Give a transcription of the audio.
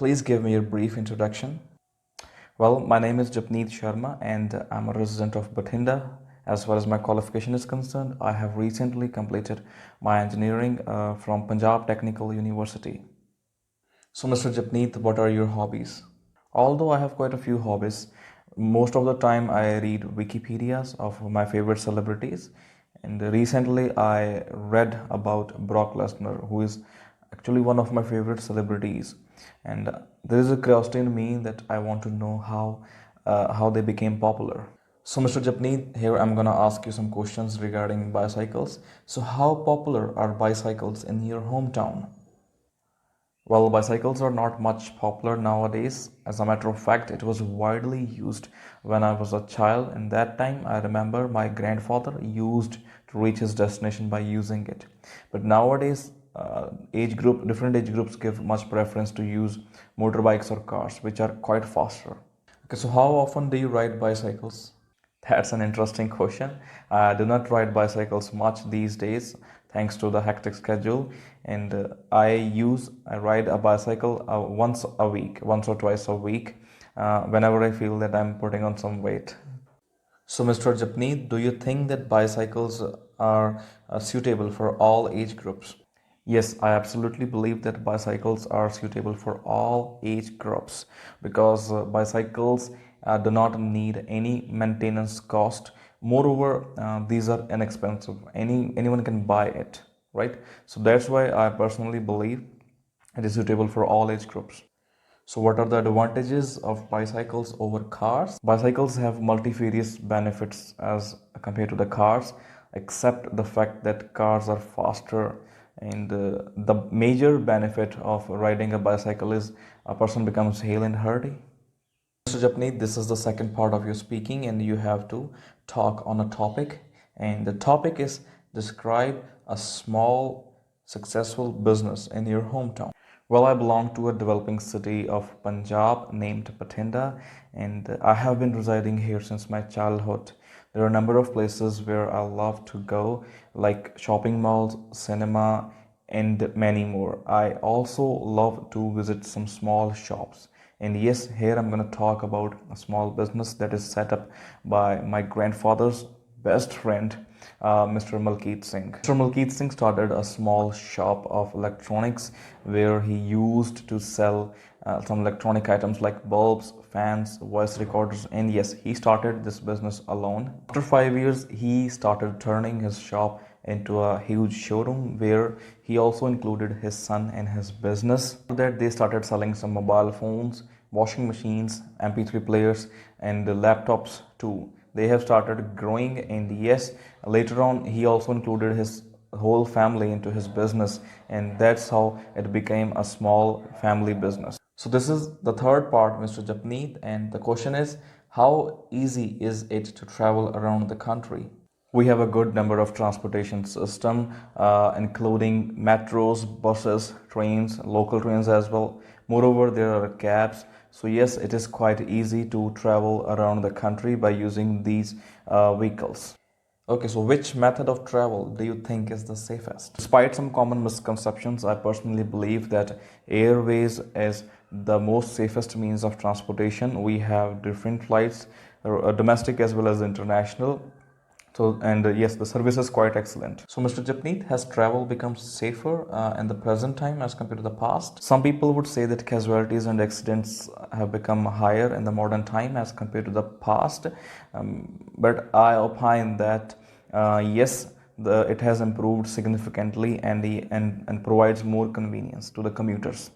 Please give me a brief introduction. Well, my name is Japneet Sharma and I'm a resident of Bathinda. As far as my qualification is concerned, I have recently completed my engineering from Punjab Technical University. So, Mr. Japneet, what are your hobbies? Although I have quite a few hobbies, most of the time I read Wikipedias of my favorite celebrities. And recently I read about Brock Lesnar, who is actually one of my favorite celebrities. And there is a curiosity in me that I want to know how they became popular. So, Mr. Japneet, here I'm gonna ask you some questions regarding bicycles. So, how popular are bicycles in your hometown? Well, bicycles are not much popular nowadays. As a matter of fact, it was widely used when I was a child, and that time I remember my grandfather used to reach his destination by using it. But nowadays, different age groups give much preference to use motorbikes or cars, which are quite faster. Okay, so how often do you ride bicycles? That's an interesting question. I do not ride bicycles much these days thanks to the hectic schedule, and I ride a bicycle once or twice a week, whenever I feel that I'm putting on some weight. So, Mr. Japneet, do you think that bicycles are suitable for all age groups? Yes, I absolutely believe that bicycles are suitable for all age groups because bicycles do not need any maintenance cost. Moreover, these are inexpensive. Anyone can buy it, right? So that's why I personally believe it is suitable for all age groups. So, what are the advantages of bicycles over cars? Bicycles have multifarious benefits as compared to the cars, except the fact that cars are faster. And the major benefit of riding a bicycle is a person becomes hale and hearty. Mr. Japneet, this is the second part of your speaking, and you have to talk on a topic. And the topic is describe a small successful business in your hometown. Well, I belong to a developing city of Punjab named Bathinda, and I have been residing here since my childhood. There are a number of places where I love to go, like shopping malls, cinema, and many more. I also love to visit some small shops. And yes, here I'm going to talk about a small business that is set up by my grandfather's best friend, Mr. Malkeet Singh. Mr. Malkeet Singh started a small shop of electronics where he used to sell some electronic items like bulbs, fans, voice recorders, and yes, he started this business alone. After 5 years, he started turning his shop into a huge showroom where he also included his son in his business. After that, they started selling some mobile phones, washing machines, MP3 players, and the laptops too. They have started growing, and yes, later on he also included his whole family into his business, and that's how it became a small family business. So this is the third part, Mr. Japneet, and the question is, how easy is it to travel around the country? We have a good number of transportation system, including metros, buses, trains, local trains as well. Moreover, there are cabs. So yes, it is quite easy to travel around the country by using these vehicles. Okay, so which method of travel do you think is the safest? Despite some common misconceptions, I personally believe that airways is the most safest means of transportation. We have different flights, domestic as well as international. So, and yes, the service is quite excellent. So, Mr. Japneet, has travel become safer in the present time as compared to the past? Some people would say that casualties and accidents have become higher in the modern time as compared to the past. But I opine that yes, it has improved significantly and provides more convenience to the commuters.